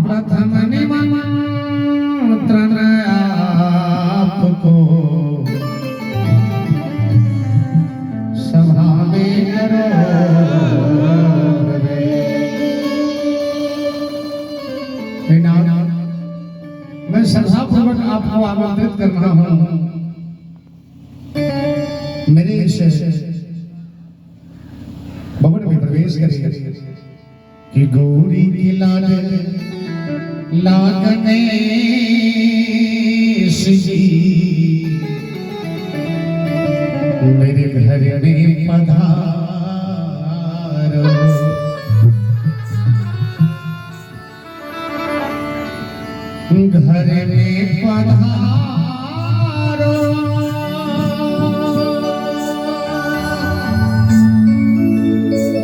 प्रथम निमंत्रण आपको सभा में करो मैं श्रद्धापूर्वक आपको आमंत्रित कर रहा हूं मेरे इस भवन में प्रवेश करिए कि गौरी की लागने जी मेरे घर में पधारो घर में पधारो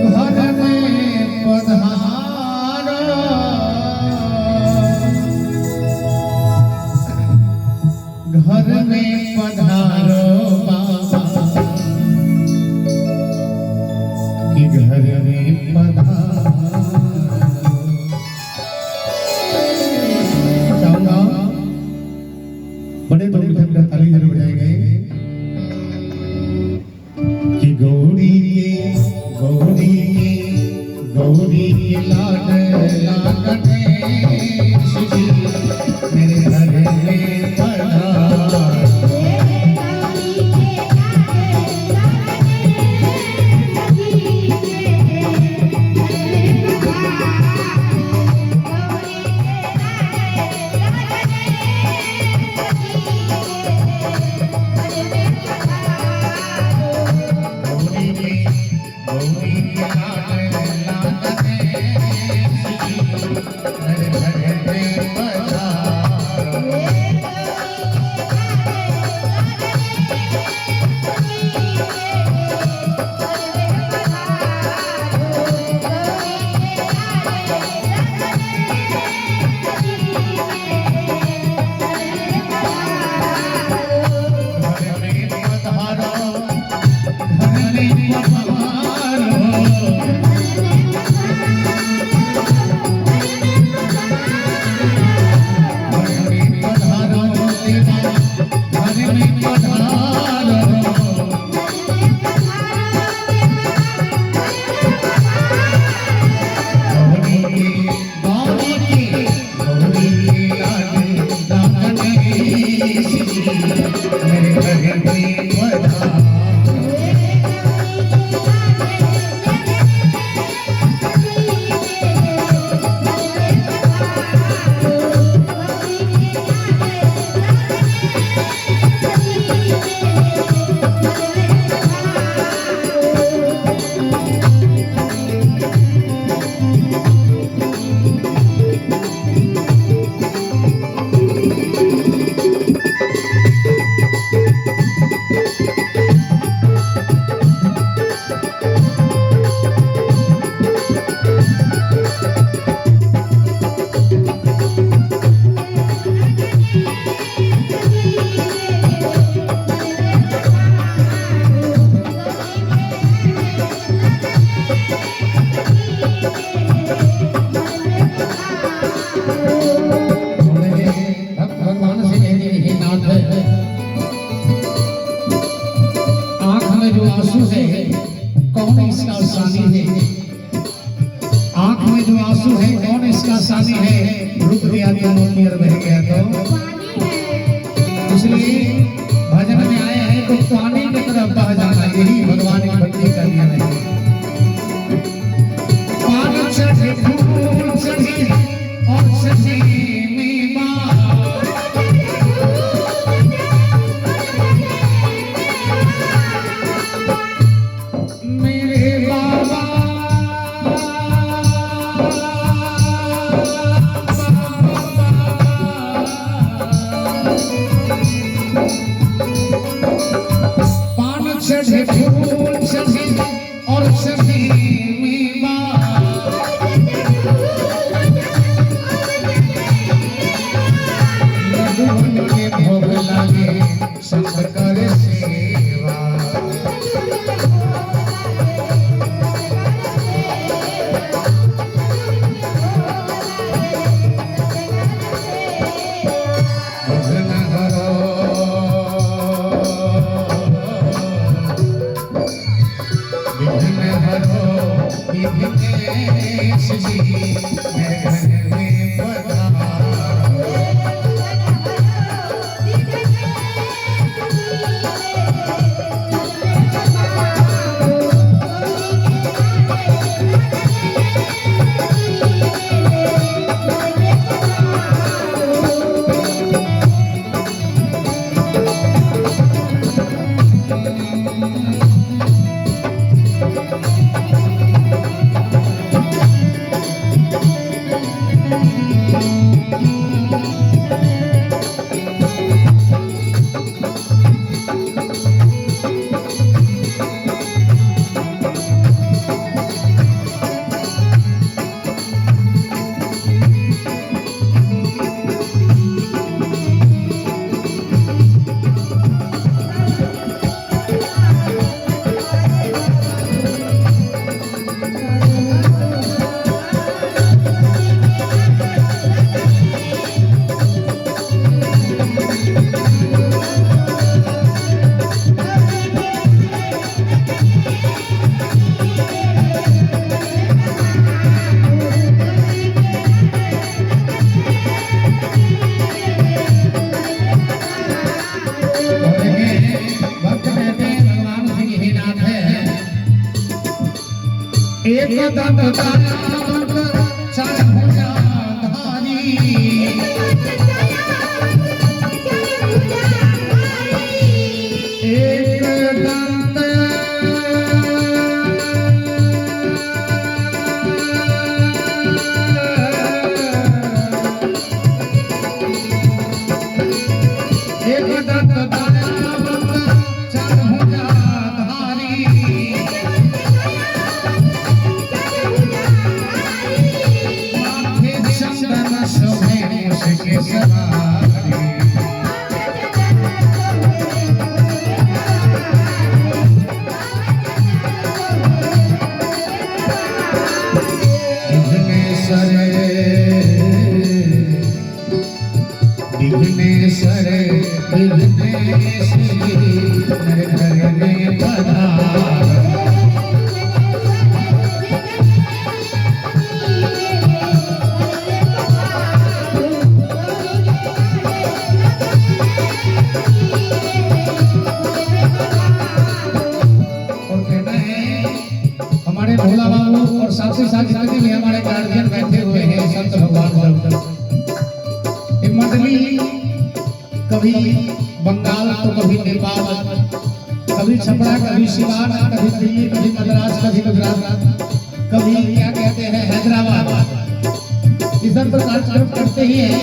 घर में पधारो घर में पधारो बाबा कि घर में पधारो बड़े बड़े ताली जरूर बजाएंगे कि गौरी के लागने मेरे घर में पधारो आंसू है कौन इसका सानी है रुक दिया मोतियर बह गया तो इसलिए भजन में आए हैं तो पानी की तरफ बह जाना यही भगवान की भक्ति करनी है पानी चढ़े फूल चढ़े और चढ़े गणेश जी मेरे घर में पधारो। एक दंत चार भुजाधारी एक दंत चार भुजाधारी विघ्नेश्वर विघ्नेश मेरे घर में पधारो। हमारे भोला बाबू और साथ ही साथ जितने भी हमारे गार्जियन बैठे हुए हैं संत भगवान ये मंडली कभी बंगाल तो कभी नेपाल कभी छपरा कभी सिवान कभी दिल्ली कभी मद्रास कभी गुजरात कभी क्या कहते हैं हैदराबाद इधर तो कार्यक्रम करते ही है।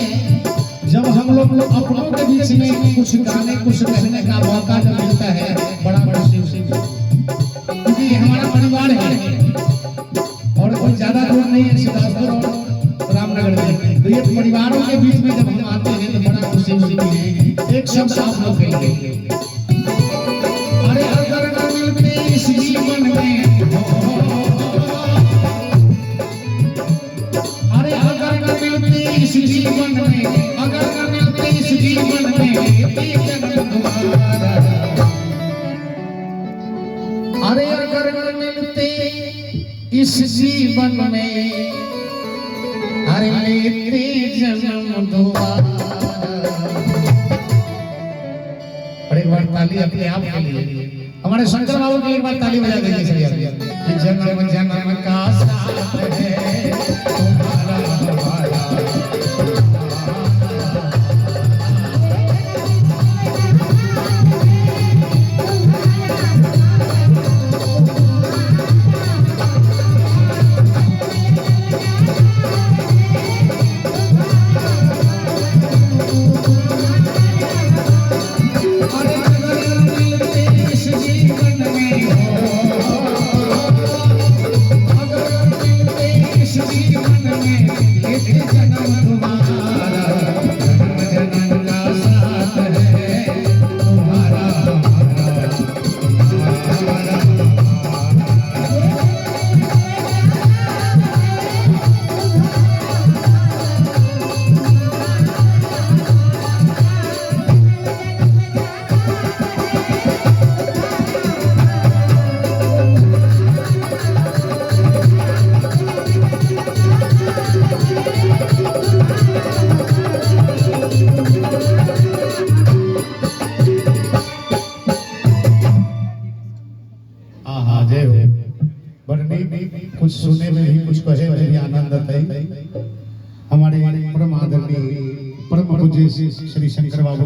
जब हम लोग अपनों के बीच में कुछ गाने कुछ कहने का मौका जब मिलता है बड़ा खुशी क्योंकि हमारा परिवार है और कोई ज्यादा दूर नहीं है सिद्धार्थपुर और रामनगर में तो ये परिवारों के बीच में जब हम आते हैं तो बड़ा खुशी होती है। एक शब्द आप लोग कहेंगे अरे अगर न मिलते इस जीवन में अरे अगर न मिलते इस जीवन में अगर न मिलते इस जीवन में अरे अगर न मिलते इस जीवन में अरे लेते जन्म दोबारा। और एक बार ताली अपने आप के लिए हमारे शंकर बाबू के एक बार ताली बजा दीजिए जन्म जन्म का साथ है तुम्हारा हमारा। जीवन में हो अगर पंडित कुछ सुने में ही कुछ कहे में भी आनंद है। हमारे परम आदरणीय परम पूज्य श्री शंकर बाबू